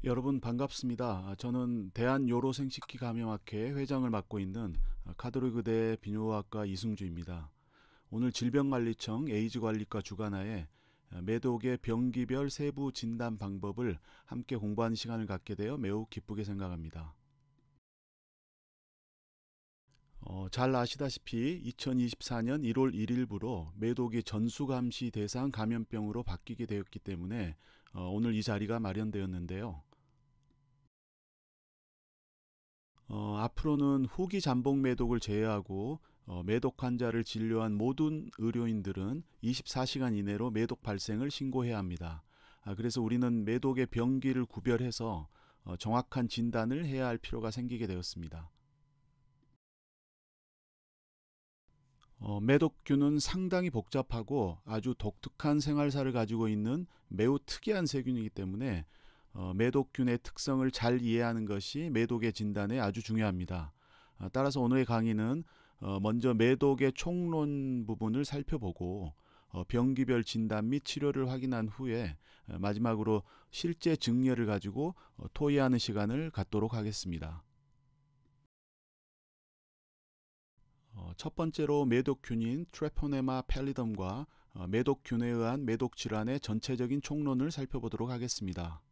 여러분 반갑습니다. 저는 대한요로생식기 감염학회 회장을 맡고 있는 카톨릭의대 비뇨학과 이승주입니다. 오늘 질병관리청 에이즈관리과 주관하에 매독의 병기별 세부 진단 방법을 함께 공부하는 시간을 갖게 되어 매우 기쁘게 생각합니다. 잘 아시다시피 2024년 1월 1일부로 매독이 전수감시 대상 감염병으로 바뀌게 되었기 때문에 오늘 이 자리가 마련되었는데요. 앞으로는 후기 잠복 매독을 제외하고 매독 환자를 진료한 모든 의료인들은 24시간 이내로 매독 발생을 신고해야 합니다. 그래서 우리는 매독의 병기를 구별해서 정확한 진단을 해야 할 필요가 생기게 되었습니다. 매독균은 상당히 복잡하고 아주 독특한 생활사를 가지고 있는 매우 특이한 세균이기 때문에 매독균의 특성을 잘 이해하는 것이 매독의 진단에 아주 중요합니다. 따라서 오늘의 강의는 먼저 매독의 총론 부분을 살펴보고 병기별 진단 및 치료를 확인한 후에 마지막으로 실제 증례를 가지고 토의하는 시간을 갖도록 하겠습니다. 첫 번째로 매독균인 트레포네마 팰리덤과 매독균에 의한 매독 질환의 전체적인 총론을 살펴보도록 하겠습니다.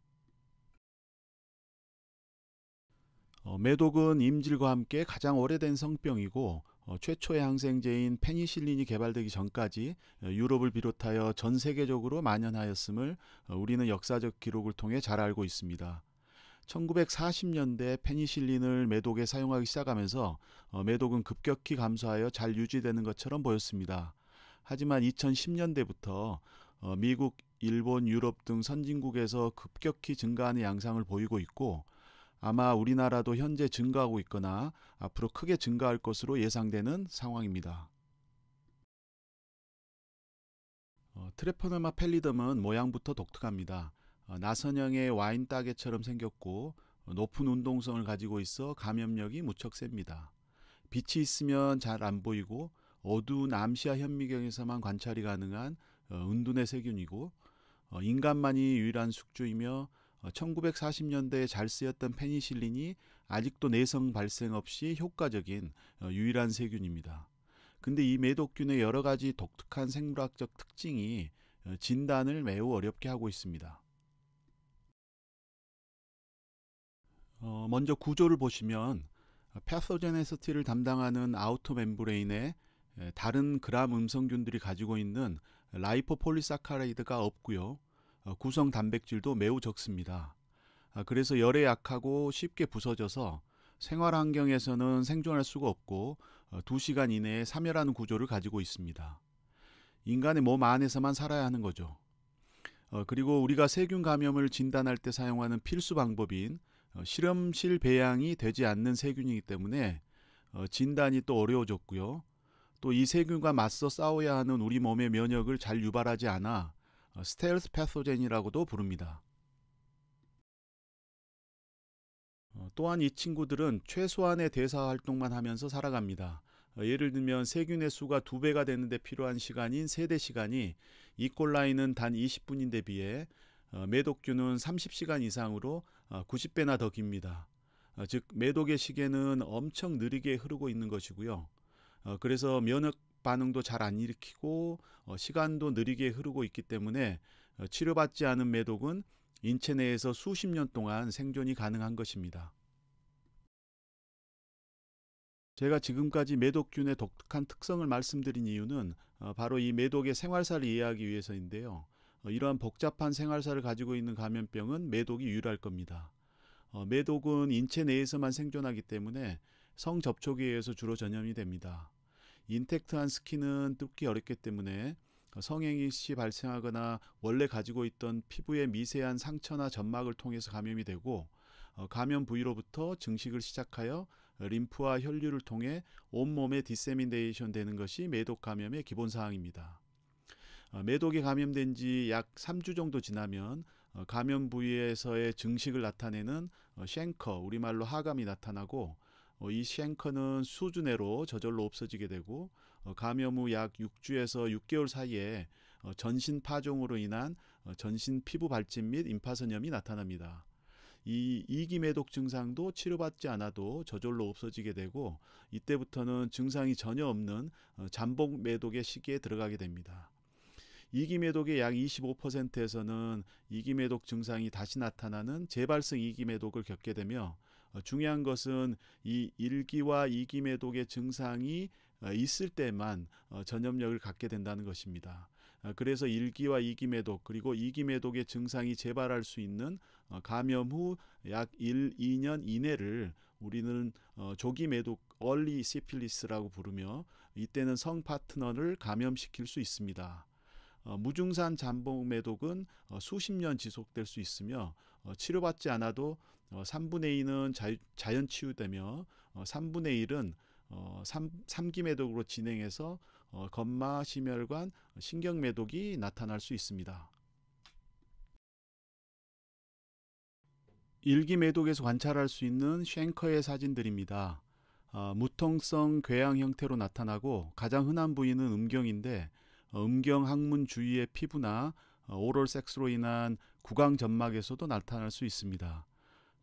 매독은 임질과 함께 가장 오래된 성병이고 최초의 항생제인 페니실린이 개발되기 전까지 유럽을 비롯하여 전 세계적으로 만연하였음을 우리는 역사적 기록을 통해 잘 알고 있습니다. 1940년대 페니실린을 매독에 사용하기 시작하면서 매독은 급격히 감소하여 잘 유지되는 것처럼 보였습니다. 하지만 2010년대부터 미국, 일본, 유럽 등 선진국에서 급격히 증가하는 양상을 보이고 있고 아마 우리나라도 현재 증가하고 있거나 앞으로 크게 증가할 것으로 예상되는 상황입니다. 트레포네마 팰리덤은 모양부터 독특합니다. 나선형의 와인 따개처럼 생겼고 높은 운동성을 가지고 있어 감염력이 무척 셉니다. 빛이 있으면 잘 안 보이고 어두운 암시야 현미경에서만 관찰이 가능한 은둔의 세균이고 인간만이 유일한 숙주이며 1940년대에 잘 쓰였던 페니실린이 아직도 내성 발생 없이 효과적인 유일한 세균입니다. 근데 이 매독균의 여러 가지 독특한 생물학적 특징이 진단을 매우 어렵게 하고 있습니다. 먼저 구조를 보시면 패소제네시티를 담당하는 아우터 멤브레인에 다른 gram 음성균들이 가지고 있는 라이포폴리사카라이드가 없고요. 구성 단백질도 매우 적습니다. 그래서 열에 약하고 쉽게 부서져서 생활 환경에서는 생존할 수가 없고 2시간 이내에 사멸하는 구조를 가지고 있습니다. 인간의 몸 안에서만 살아야 하는 거죠. 그리고 우리가 세균 감염을 진단할 때 사용하는 필수 방법인 실험실 배양이 되지 않는 세균이기 때문에 진단이 또 어려워졌고요. 또 이 세균과 맞서 싸워야 하는 우리 몸의 면역을 잘 유발하지 않아 스텔스 패소젠이라고도 부릅니다. 또한 이 친구들은 최소한의 대사 활동만 하면서 살아갑니다. 예를 들면 세균의 수가 2배가 되는데 필요한 시간인 세대 시간이 이콜라이는 단 20분인데 비해 매독균은 30시간 이상으로 90배나 더 깁니다. 즉 매독의 시계는 엄청 느리게 흐르고 있는 것이고요. 그래서 면역 반응도 잘 안 일으키고 시간도 느리게 흐르고 있기 때문에 치료받지 않은 매독은 인체 내에서 수십 년 동안 생존이 가능한 것입니다. 제가 지금까지 매독균의 독특한 특성을 말씀드린 이유는 바로 이 매독의 생활사를 이해하기 위해서인데요. 이러한 복잡한 생활사를 가지고 있는 감염병은 매독이 유일할 겁니다. 매독은 인체 내에서만 생존하기 때문에 성접촉에 의해서 주로 전염이 됩니다. 인텍트한 스킨은 뚫기 어렵기 때문에 성행위 시 발생하거나 원래 가지고 있던 피부의 미세한 상처나 점막을 통해서 감염이 되고 감염 부위로부터 증식을 시작하여 림프와 혈류를 통해 온몸에 디세미네이션 되는 것이 매독 감염의 기본 사항입니다. 매독에 감염된 지 약 3주 정도 지나면 감염 부위에서의 증식을 나타내는 쉔커, 우리말로 하감이 나타나고 이 쉔커는 수주 내로 저절로 없어지게 되고 감염 후 약 6주에서 6개월 사이에 전신 파종으로 인한 전신 피부 발진 및 임파선염이 나타납니다. 이 이기 매독 증상도 치료받지 않아도 저절로 없어지게 되고 이때부터는 증상이 전혀 없는 잠복 매독의 시기에 들어가게 됩니다. 이기 매독의 약 25%에서는 이기 매독 증상이 다시 나타나는 재발성 이기 매독을 겪게 되며 중요한 것은 이 1기와 2기 매독의 증상이 있을 때만 전염력을 갖게 된다는 것입니다. 그래서 1기와 2기 매독 그리고 2기 매독의 증상이 재발할 수 있는 감염 후 약 1, 2년 이내를 우리는 조기 매독 얼리 시필리스라고 부르며 이때는 성 파트너를 감염시킬 수 있습니다. 무증상 잠복 매독은 수십 년 지속될 수 있으며 치료받지 않아도 3분의 2는 자연 치유되며 3분의 1은 3기 매독으로 진행해서 건마, 심혈관, 신경 매독이 나타날 수 있습니다. 1기 매독에서 관찰할 수 있는 쉔커의 사진들입니다. 무통성 궤양 형태로 나타나고 가장 흔한 부위는 음경인데 음경 항문 주위의 피부나 오럴 섹스로 인한 구강 점막에서도 나타날 수 있습니다.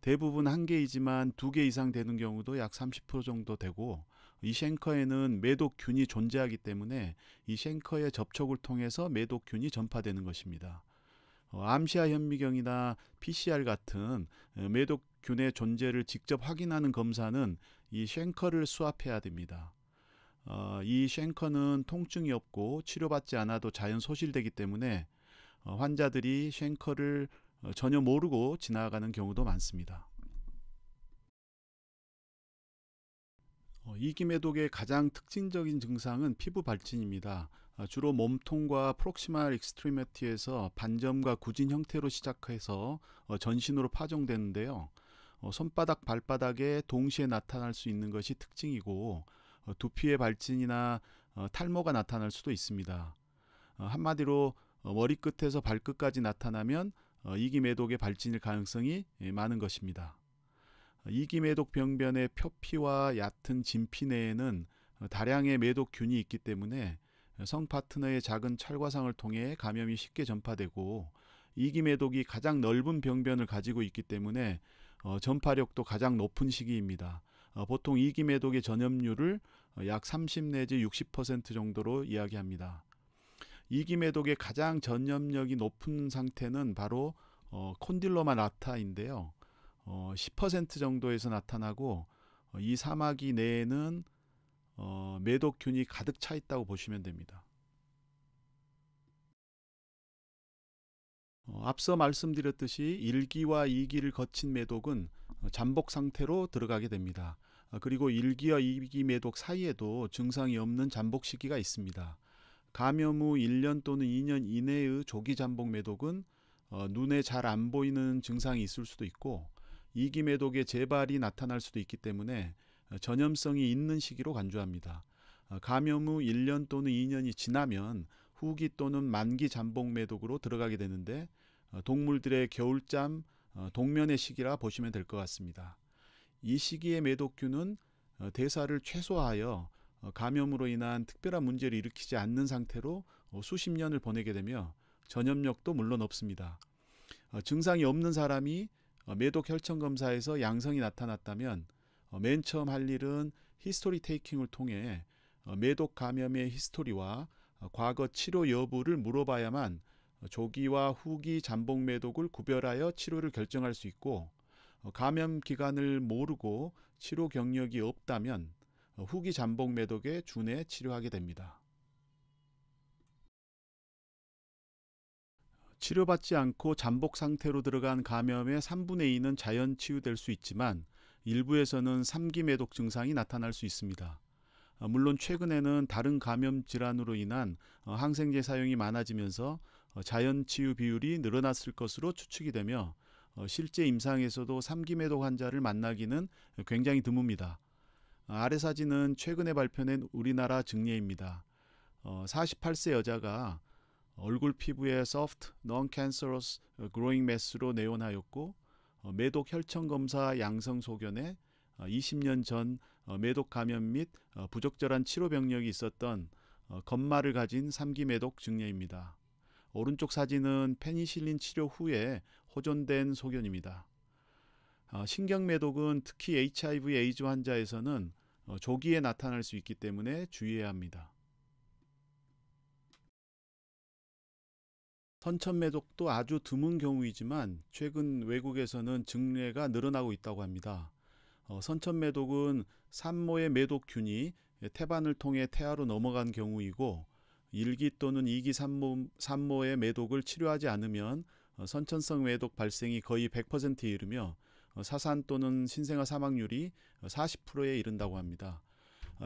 대부분 한 개이지만 두 개 이상 되는 경우도 약 30% 정도 되고 이 쉔커에는 매독균이 존재하기 때문에 이 쉔커의 접촉을 통해서 매독균이 전파되는 것입니다. 암시아 현미경이나 PCR 같은 매독균의 존재를 직접 확인하는 검사는 이 쉔커를 수합해야 됩니다. 이 쉔커는 통증이 없고 치료받지 않아도 자연 소실되기 때문에 환자들이 쉔커를 전혀 모르고 지나가는 경우도 많습니다. 이기 매독의 가장 특징적인 증상은 피부 발진입니다. 주로 몸통과 프록시말 익스트리미티에서 반점과 구진 형태로 시작해서 전신으로 파종되는데요. 손바닥, 발바닥에 동시에 나타날 수 있는 것이 특징이고 두피의 발진이나 탈모가 나타날 수도 있습니다. 한마디로 머리끝에서 발끝까지 나타나면 이기 매독의 발진일 가능성이 많은 것입니다. 이기 매독 병변의 표피와 얕은 진피 내에는 다량의 매독균이 있기 때문에 성 파트너의 작은 찰과상을 통해 감염이 쉽게 전파되고 이기 매독이 가장 넓은 병변을 가지고 있기 때문에 전파력도 가장 높은 시기입니다. 보통 이기 매독의 전염률을 약 30 내지 60% 정도로 이야기합니다. 이기 매독의 가장 전염력이 높은 상태는 바로 콘딜로마 라타인데요. 10% 정도에서 나타나고 이 사마귀 내에는 매독균이 가득 차 있다고 보시면 됩니다. 앞서 말씀드렸듯이 1기와 2기를 거친 매독은 잠복 상태로 들어가게 됩니다. 그리고 1기와 2기 매독 사이에도 증상이 없는 잠복 시기가 있습니다. 감염 후 1년 또는 2년 이내의 조기 잠복 매독은 눈에 잘 안 보이는 증상이 있을 수도 있고 2기 매독의 재발이 나타날 수도 있기 때문에 전염성이 있는 시기로 간주합니다. 감염 후 1년 또는 2년이 지나면 후기 또는 만기 잠복 매독으로 들어가게 되는데 동물들의 겨울잠 동면의 시기라 보시면 될 것 같습니다. 이 시기의 매독균은 대사를 최소화하여 감염으로 인한 특별한 문제를 일으키지 않는 상태로 수십 년을 보내게 되며 전염력도 물론 없습니다. 증상이 없는 사람이 매독 혈청 검사에서 양성이 나타났다면 맨 처음 할 일은 히스토리 테이킹을 통해 매독 감염의 히스토리와 과거 치료 여부를 물어봐야만 조기와 후기 잠복 매독을 구별하여 치료를 결정할 수 있고 감염 기간을 모르고 치료 경력이 없다면 후기 잠복 매독에 준해 치료하게 됩니다. 치료받지 않고 잠복 상태로 들어간 감염의 3분의 2는 자연 치유될 수 있지만 일부에서는 3기 매독 증상이 나타날 수 있습니다. 물론 최근에는 다른 감염 질환으로 인한 항생제 사용이 많아지면서 자연 치유 비율이 늘어났을 것으로 추측이 되며 실제 임상에서도 3기 매독 환자를 만나기는 굉장히 드뭅니다. 아래 사진은 최근에 발표된 우리나라 증례입니다. 48세 여자가 얼굴 피부에 soft, non-cancerous growing mass로 내원하였고 매독 혈청 검사 양성 소견에 20년 전 매독 감염 및 부적절한 치료 병력이 있었던 건마를 가진 3기 매독 증례입니다. 오른쪽 사진은 페니실린 치료 후에 호전된 소견입니다. 신경매독은 특히 HIV 에이즈 환자에서는 조기에 나타날 수 있기 때문에 주의해야 합니다. 선천매독도 아주 드문 경우이지만 최근 외국에서는 증례가 늘어나고 있다고 합니다. 선천매독은 산모의 매독균이 태반을 통해 태아로 넘어간 경우이고 1기 또는 2기 산모의 매독을 치료하지 않으면 선천성 매독 발생이 거의 100%에 이르며 사산 또는 신생아 사망률이 40%에 이른다고 합니다.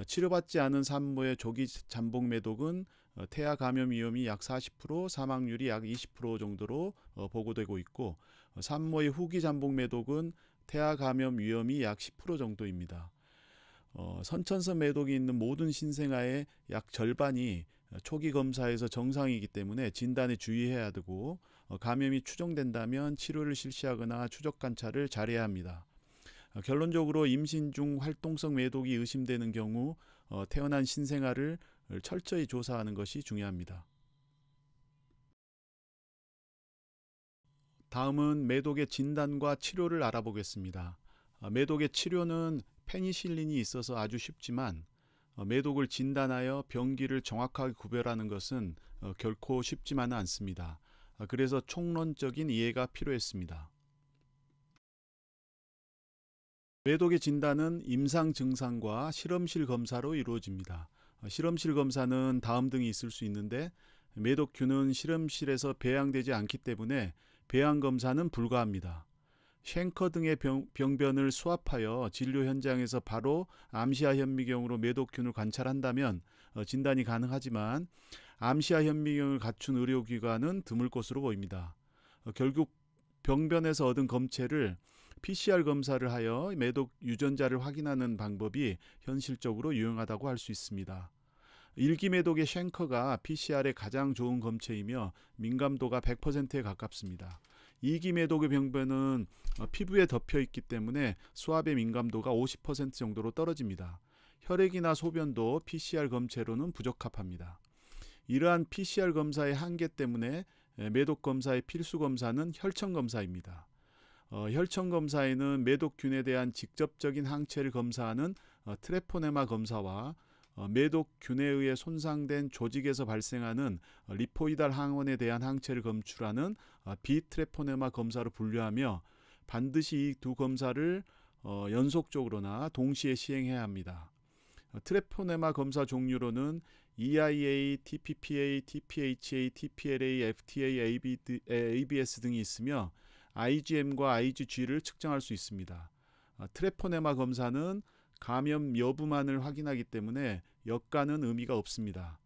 치료받지 않은 산모의 조기 잠복 매독은 태아 감염 위험이 약 40%, 사망률이 약 20% 정도로 보고되고 있고 산모의 후기 잠복 매독은 태아 감염 위험이 약 10% 정도입니다. 선천성 매독이 있는 모든 신생아의 약 절반이 초기 검사에서 정상이기 때문에 진단에 주의해야 되고 감염이 추정된다면 치료를 실시하거나 추적 관찰을 잘해야 합니다. 결론적으로 임신 중 활동성 매독이 의심되는 경우 태어난 신생아를 철저히 조사하는 것이 중요합니다. 다음은 매독의 진단과 치료를 알아보겠습니다. 매독의 치료는 페니실린이 있어서 아주 쉽지만 매독을 진단하여 병기를 정확하게 구별하는 것은 결코 쉽지만은 않습니다. 그래서 총론적인 이해가 필요했습니다. 매독의 진단은 임상 증상과 실험실 검사로 이루어집니다. 실험실 검사는 다음 등이 있을 수 있는데 매독균은 실험실에서 배양되지 않기 때문에 배양 검사는 불가합니다. 쉔커 등의 병변을 수합하여 진료 현장에서 바로 암시아 현미경으로 매독균을 관찰한다면 진단이 가능하지만 암시아 현미경을 갖춘 의료기관은 드물 것으로 보입니다. 결국 병변에서 얻은 검체를 PCR 검사를 하여 매독 유전자를 확인하는 방법이 현실적으로 유용하다고 할 수 있습니다. 1기 매독의 쉔커가 PCR에 가장 좋은 검체이며 민감도가 100%에 가깝습니다. 2기 매독의 병변은 피부에 덮여 있기 때문에 수압의 민감도가 50% 정도로 떨어집니다. 혈액이나 소변도 PCR 검체로는 부적합합니다. 이러한 PCR 검사의 한계 때문에 매독 검사의 필수 검사는 혈청 검사입니다. 혈청 검사에는 매독균에 대한 직접적인 항체를 검사하는 트레포네마 검사와 매독균에 의해 손상된 조직에서 발생하는 리포이달 항원에 대한 항체를 검출하는 비트레포네마 검사로 분류하며 반드시 이 두 검사를 연속적으로나 동시에 시행해야 합니다. 트레포네마 검사 종류로는 EIA, TPPA, TPHA, TPLA, FTA, ABS 등이 있으며 IgM과 IgG를 측정할 수 있습니다. 트레포네마 검사는 감염 여부만을 확인하기 때문에 역가는 의미가 없습니다.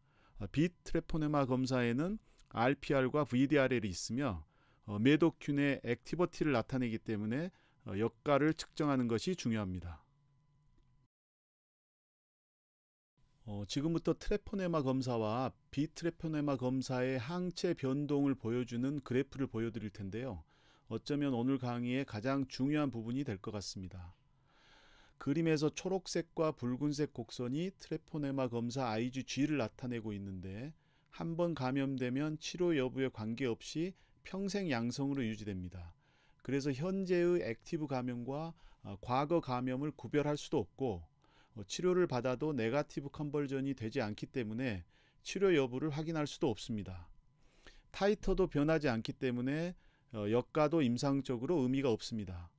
비트레포네마 검사에는 RPR과 VDRL이 있으며 매독균의 액티버티를 나타내기 때문에 역가를 측정하는 것이 중요합니다. 지금부터 트레포네마 검사와 비트레포네마 검사의 항체 변동을 보여주는 그래프를 보여드릴 텐데요. 어쩌면 오늘 강의의 가장 중요한 부분이 될 것 같습니다. 그림에서 초록색과 붉은색 곡선이 트레포네마 검사 IgG를 나타내고 있는데 한 번 감염되면 치료 여부에 관계없이 평생 양성으로 유지됩니다. 그래서 현재의 액티브 감염과 과거 감염을 구별할 수도 없고 치료를 받아도 네거티브 컨버전이 되지 않기 때문에 치료 여부를 확인할 수도 없습니다. 타이터도 변하지 않기 때문에 역가도 임상적으로 의미가 없습니다.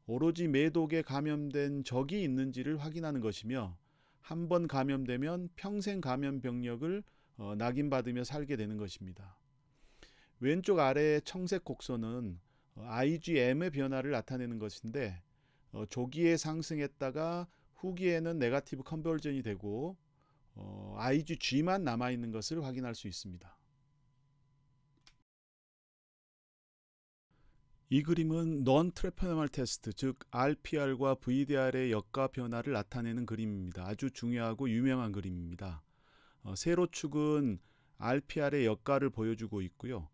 오로지 매독에 감염된 적이 있는지를 확인하는 것이며 한 번 감염되면 평생 감염 병력을 낙인받으며 살게 되는 것입니다. 왼쪽 아래의 청색 곡선은 IgM의 변화를 나타내는 것인데 조기에 상승했다가 후기에는 네거티브 컨버전이 되고 IgG만 남아있는 것을 확인할 수 있습니다. 이 그림은 non-treponemal 테스트, 즉 RPR과 VDR의 역가 변화를 나타내는 그림입니다. 아주 중요하고 유명한 그림입니다. 세로축은 RPR의 역가를 보여주고 있고요.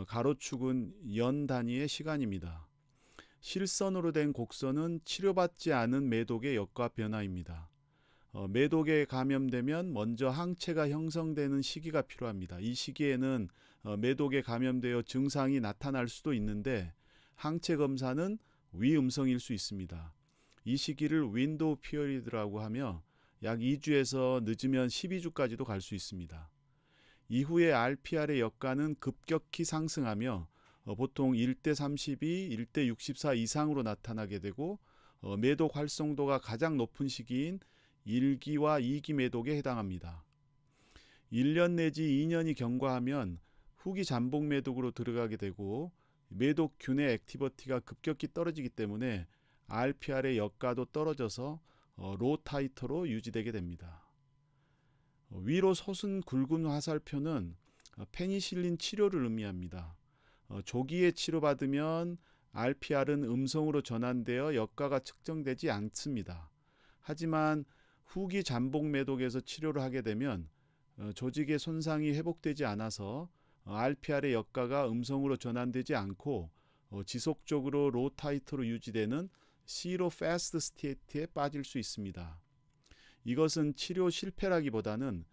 가로축은 연 단위의 시간입니다. 실선으로 된 곡선은 치료받지 않은 매독의 역가 변화입니다. 매독에 감염되면 먼저 항체가 형성되는 시기가 필요합니다. 이 시기에는 매독에 감염되어 증상이 나타날 수도 있는데 항체 검사는 위음성일 수 있습니다. 이 시기를 윈도우 피어리드라고 하며 약 2주에서 늦으면 12주까지도 갈 수 있습니다. 이후에 RPR의 역가는 급격히 상승하며 보통 1대 32, 1대 64 이상으로 나타나게 되고 매독 활성도가 가장 높은 시기인 1기와 2기 매독에 해당합니다. 1년 내지 2년이 경과하면 후기 잠복 매독으로 들어가게 되고 매독균의 액티버티가 급격히 떨어지기 때문에 RPR의 역가도 떨어져서 로 타이터로 유지되게 됩니다. 위로 솟은 굵은 화살표는 페니실린 치료를 의미합니다. 조기에 치료받으면 RPR은 음성으로 전환되어 역가가 측정되지 않습니다. 하지만 후기 잠복 매독에서 치료를 하게 되면 조직의 손상이 회복되지 않아서 RPR의 역가가 음성으로 전환되지 않고 지속적으로 로 타이터로 유지되는 시로 패스트 스테이트에 빠질 수 있습니다. 이것은 치료 실패라기보다는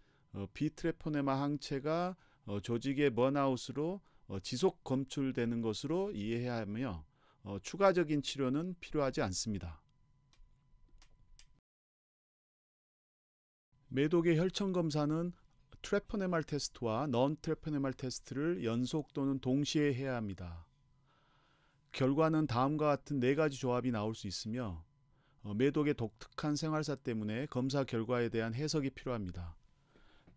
비트레포네마 항체가 조직의 번아웃으로 지속 검출되는 것으로 이해해야 하며 추가적인 치료는 필요하지 않습니다. 매독의 혈청 검사는 트레포네말 테스트와 넌 트레포네말 테스트를 연속 또는 동시에 해야 합니다. 결과는 다음과 같은 4가지 조합이 나올 수 있으며 매독의 독특한 생활사 때문에 검사 결과에 대한 해석이 필요합니다.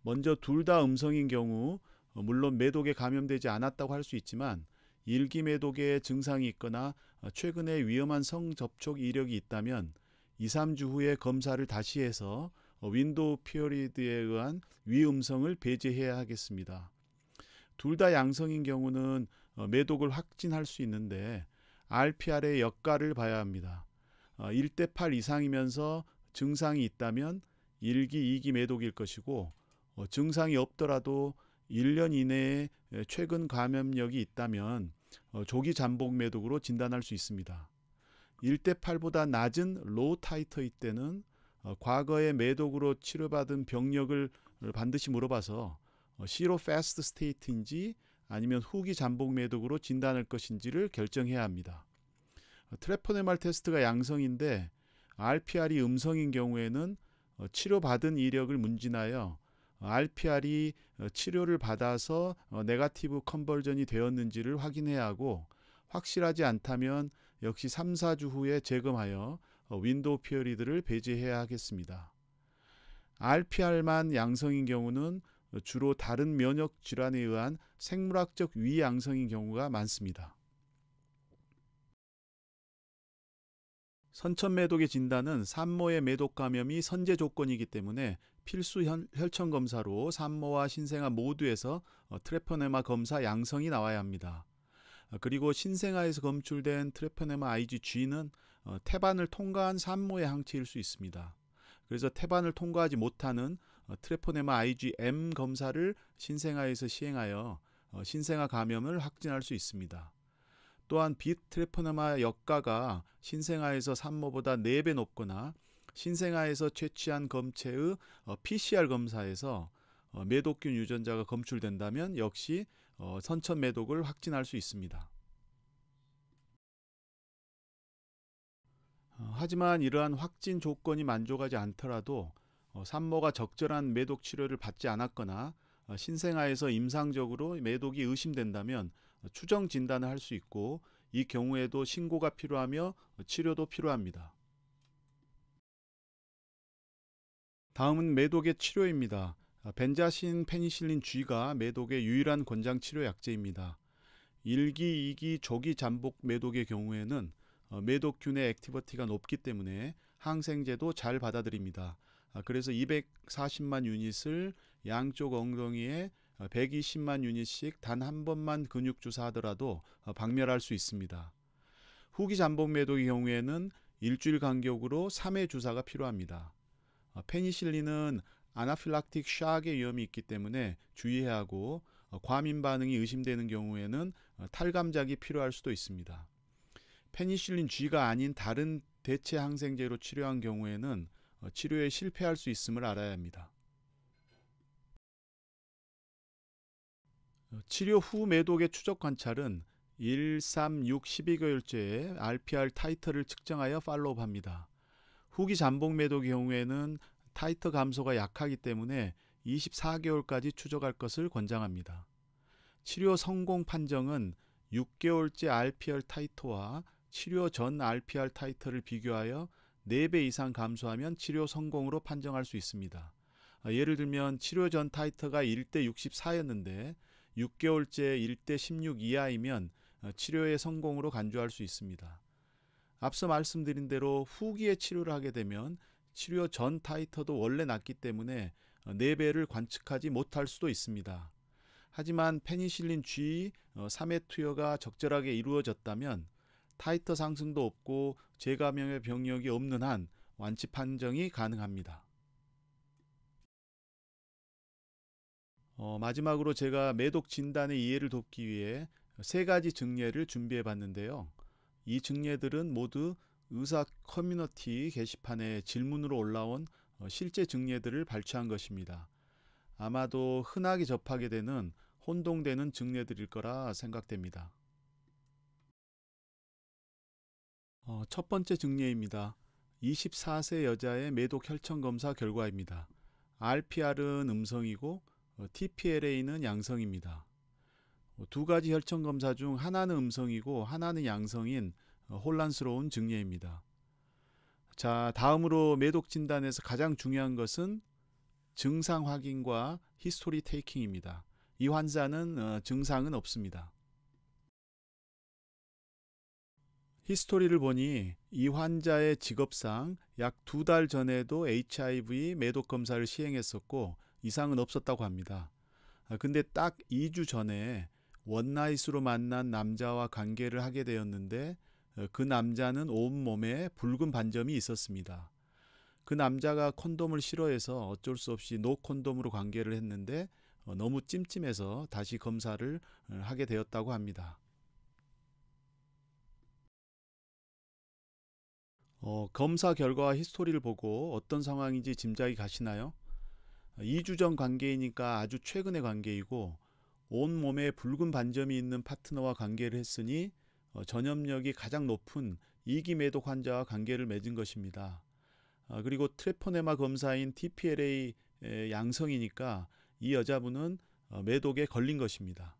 먼저 둘 다 음성인 경우 물론 매독에 감염되지 않았다고 할 수 있지만 1기 매독에 증상이 있거나 최근에 위험한 성접촉 이력이 있다면 2, 3주 후에 검사를 다시 해서 윈도우 피어리드에 의한 위음성을 배제해야 하겠습니다. 둘 다 양성인 경우는 매독을 확진할 수 있는데 RPR의 역가를 봐야 합니다. 1대 8 이상이면서 증상이 있다면 1기, 2기 매독일 것이고 증상이 없더라도 1년 이내에 최근 감염력이 있다면 조기 잠복 매독으로 진단할 수 있습니다. 1대 8보다 낮은 로우 타이터일 때는 과거에 매독으로 치료받은 병력을 반드시 물어봐서 시로 패스트 스테이트인지 아니면 후기 잠복 매독으로 진단할 것인지를 결정해야 합니다. 트레포네말 테스트가 양성인데 RPR이 음성인 경우에는 치료받은 이력을 문진하여 RPR이 치료를 받아서 네거티브 컨버전이 되었는지를 확인해야 하고 확실하지 않다면 역시 3, 4주 후에 재검하여 윈도우 피어리드를 배제해야 하겠습니다. RPR만 양성인 경우는 주로 다른 면역 질환에 의한 생물학적 위양성인 경우가 많습니다. 선천 매독의 진단은 산모의 매독 감염이 선제 조건이기 때문에 필수 혈청 검사로 산모와 신생아 모두에서 트레포네마 검사 양성이 나와야 합니다. 그리고 신생아에서 검출된 트레포네마 IgG는 태반을 통과한 산모의 항체일 수 있습니다. 그래서 태반을 통과하지 못하는 트레포네마 IgM 검사를 신생아에서 시행하여 신생아 감염을 확진할 수 있습니다. 또한 비트레포네마 역가가 신생아에서 산모보다 4배 높거나 신생아에서 채취한 검체의 PCR 검사에서 매독균 유전자가 검출된다면 역시 선천 매독을 확진할 수 있습니다. 하지만 이러한 확진 조건이 만족하지 않더라도 산모가 적절한 매독 치료를 받지 않았거나 신생아에서 임상적으로 매독이 의심된다면 추정 진단을 할 수 있고 이 경우에도 신고가 필요하며 치료도 필요합니다. 다음은 매독의 치료입니다. 벤자신 페니실린 G가 매독의 유일한 권장 치료 약제입니다. 1기, 2기 조기 잠복 매독의 경우에는 매독균의 액티버티가 높기 때문에 항생제도 잘 받아들입니다. 그래서 240만 유닛을 양쪽 엉덩이에 120만 유닛씩 단 한 번만 근육 주사하더라도 박멸할 수 있습니다. 후기 잠복 매독의 경우에는 일주일 간격으로 3회 주사가 필요합니다. 페니실린은 아나필락틱 샥의 위험이 있기 때문에 주의해야 하고 과민 반응이 의심되는 경우에는 탈감작이 필요할 수도 있습니다. 페니실린 G가 아닌 다른 대체 항생제로 치료한 경우에는 치료에 실패할 수 있음을 알아야 합니다. 치료 후 매독의 추적 관찰은 1, 3, 6, 12개월째에 RPR 타이터를 측정하여 팔로우합니다. 후기 잠복 매도의 경우에는 타이터 감소가 약하기 때문에 24개월까지 추적할 것을 권장합니다. 치료 성공 판정은 6개월째 RPR 타이터와 치료 전 RPR 타이터를 비교하여 4배 이상 감소하면 치료 성공으로 판정할 수 있습니다. 예를 들면 치료 전 타이터가 1대 64였는데 6개월째 1대 16 이하이면 치료의 성공으로 간주할 수 있습니다. 앞서 말씀드린 대로 후기에 치료를 하게 되면 치료 전 타이터도 원래 낮기 때문에 4배를 관측하지 못할 수도 있습니다. 하지만 페니실린 G 3회 투여가 적절하게 이루어졌다면 타이터 상승도 없고 재감염의 병력이 없는 한 완치 판정이 가능합니다. 마지막으로 제가 매독 진단의 이해를 돕기 위해 3가지 증례를 준비해 봤는데요. 이 증례들은 모두 의사 커뮤니티 게시판에 질문으로 올라온 실제 증례들을 발췌한 것입니다. 아마도 흔하게 접하게 되는 혼동되는 증례들일 거라 생각됩니다. 첫 번째 증례입니다. 24세 여자의 매독 혈청 검사 결과입니다. RPR은 음성이고 TPLA는 양성입니다. 두 가지 혈청 검사 중 하나는 음성이고 하나는 양성인 혼란스러운 증례입니다. 자, 다음으로 매독 진단에서 가장 중요한 것은 증상 확인과 히스토리 테이킹입니다. 이 환자는 증상은 없습니다. 히스토리를 보니 이 환자의 직업상 약 2달 전에도 HIV 매독 검사를 시행했었고 이상은 없었다고 합니다. 근데 딱 2주 전에 원나잇으로 만난 남자와 관계를 하게 되었는데 그 남자는 온몸에 붉은 반점이 있었습니다. 그 남자가 콘돔을 싫어해서 어쩔 수 없이 노 콘돔으로 관계를 했는데 너무 찜찜해서 다시 검사를 하게 되었다고 합니다. 검사 결과와 히스토리를 보고 어떤 상황인지 짐작이 가시나요? 2주 전 관계이니까 아주 최근의 관계이고 온몸에 붉은 반점이 있는 파트너와 관계를 했으니 전염력이 가장 높은 2기 매독 환자와 관계를 맺은 것입니다. 그리고 트레포네마 검사인 TPLA 양성이니까 이 여자분은 매독에 걸린 것입니다.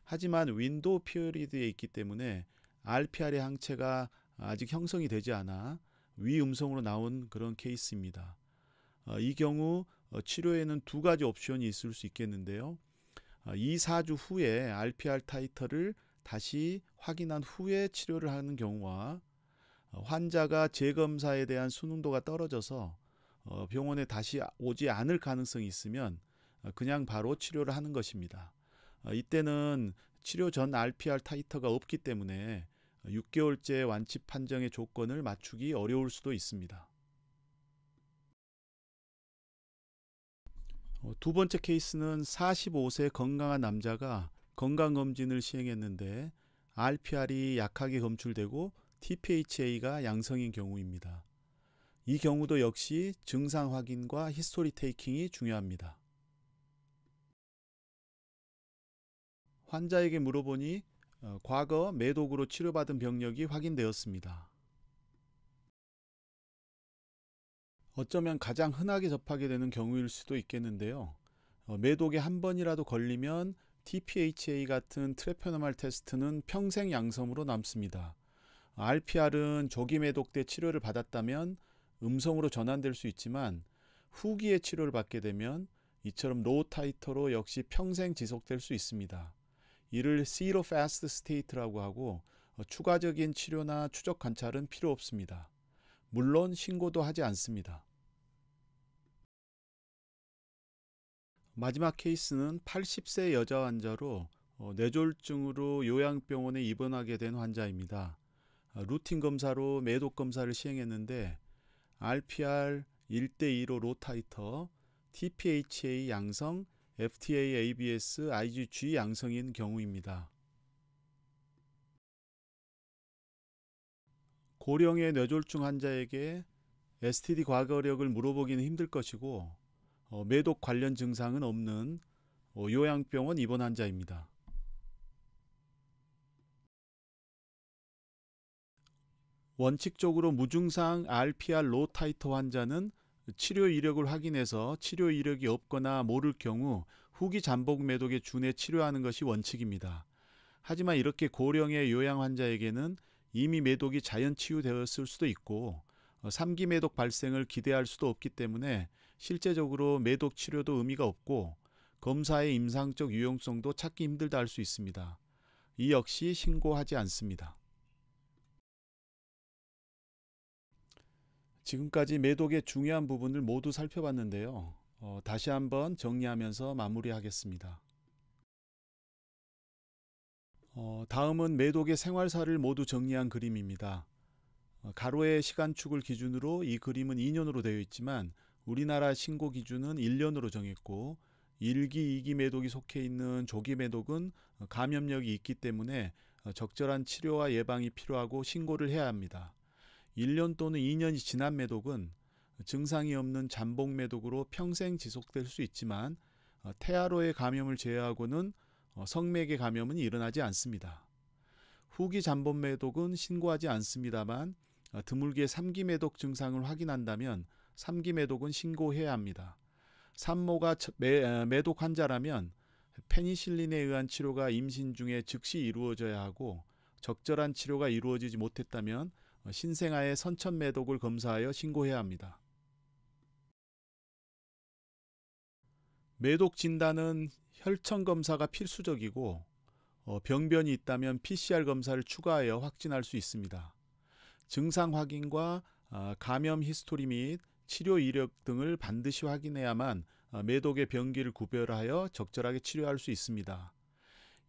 하지만 윈도우 피어리드에 있기 때문에 RPR의 항체가 아직 형성이 되지 않아 위음성으로 나온 그런 케이스입니다. 이 경우 치료에는 2가지 옵션이 있을 수 있겠는데요. 2, 4주 후에 RPR 타이터를 다시 확인한 후에 치료를 하는 경우와 환자가 재검사에 대한 순응도가 떨어져서 병원에 다시 오지 않을 가능성이 있으면 그냥 바로 치료를 하는 것입니다. 이때는 치료 전 RPR 타이터가 없기 때문에 6개월째 완치 판정의 조건을 맞추기 어려울 수도 있습니다. 두 번째 케이스는 45세 건강한 남자가 건강검진을 시행했는데 RPR이 약하게 검출되고 TPHA가 양성인 경우입니다. 이 경우도 역시 증상 확인과 히스토리 테이킹이 중요합니다. 환자에게 물어보니 과거 매독으로 치료받은 병력이 확인되었습니다. 어쩌면 가장 흔하게 접하게 되는 경우일 수도 있겠는데요. 매독에 한 번이라도 걸리면 TPHA 같은 트레포네말 테스트는 평생 양성으로 남습니다. RPR은 조기 매독 때 치료를 받았다면 음성으로 전환될 수 있지만 후기에 치료를 받게 되면 이처럼 로우 타이터로 역시 평생 지속될 수 있습니다. 이를 Zero Fast State라고 하고 추가적인 치료나 추적 관찰은 필요 없습니다. 물론 신고도 하지 않습니다. 마지막 케이스는 80세 여자 환자로 뇌졸중으로 요양병원에 입원하게 된 환자입니다. 루틴 검사로 매독 검사를 시행했는데 RPR 1대2로 로타이터, TPHA 양성, FTA, ABS, IgG 양성인 경우입니다. 고령의 뇌졸중 환자에게 STD 과거력을 물어보기는 힘들 것이고 매독 관련 증상은 없는 요양병원 입원 환자입니다. 원칙적으로 무증상 RPR 로 타이터 환자는 치료 이력을 확인해서 치료 이력이 없거나 모를 경우 후기 잠복 매독에 준해 치료하는 것이 원칙입니다. 하지만 이렇게 고령의 요양 환자에게는 이미 매독이 자연 치유되었을 수도 있고 3기 매독 발생을 기대할 수도 없기 때문에 실제적으로 매독 치료도 의미가 없고 검사의 임상적 유용성도 찾기 힘들다 할 수 있습니다. 이 역시 신고하지 않습니다. 지금까지 매독의 중요한 부분을 모두 살펴봤는데요. 다시 한번 정리하면서 마무리하겠습니다. 다음은 매독의 생활사를 모두 정리한 그림입니다. 가로의 시간축을 기준으로 이 그림은 2년으로 되어 있지만 우리나라 신고 기준은 1년으로 정했고 1기, 2기 매독이 속해 있는 조기 매독은 감염력이 있기 때문에 적절한 치료와 예방이 필요하고 신고를 해야 합니다. 1년 또는 2년이 지난 매독은 증상이 없는 잠복 매독으로 평생 지속될 수 있지만 태아로의 감염을 제외하고는 성매개 감염은 일어나지 않습니다. 후기 잠복 매독은 신고하지 않습니다만 드물게 3기 매독 증상을 확인한다면 3기 매독은 신고해야 합니다. 산모가 매독 환자라면 페니실린에 의한 치료가 임신 중에 즉시 이루어져야 하고 적절한 치료가 이루어지지 못했다면 신생아의 선천 매독을 검사하여 신고해야 합니다. 매독 진단은 혈청 검사가 필수적이고 병변이 있다면 PCR 검사를 추가하여 확진할 수 있습니다. 증상 확인과 감염 히스토리 및 치료 이력 등을 반드시 확인해야만 매독의 병기를 구별하여 적절하게 치료할 수 있습니다.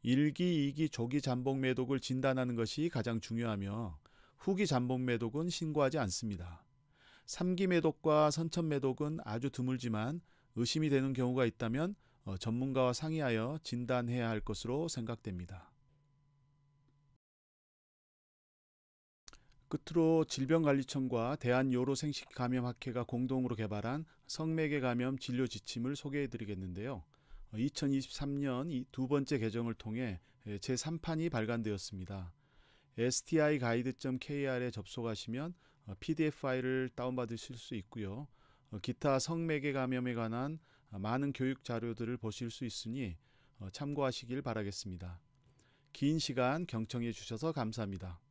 1기, 2기 조기 잠복 매독을 진단하는 것이 가장 중요하며 후기 잠복 매독은 신고하지 않습니다. 3기 매독과 선천 매독은 아주 드물지만 의심이 되는 경우가 있다면 전문가와 상의하여 진단해야 할 것으로 생각됩니다. 끝으로 질병관리청과 대한요로생식감염학회가 공동으로 개발한 성매개 감염 진료 지침을 소개해 드리겠는데요. 2023년 두 번째 개정을 통해 제3판이 발간되었습니다. stigaide.kr에 접속하시면 PDF 파일을 다운받으실 수 있고요. 기타 성매개 감염에 관한 많은 교육 자료들을 보실 수 있으니 참고하시길 바라겠습니다. 긴 시간 경청해 주셔서 감사합니다.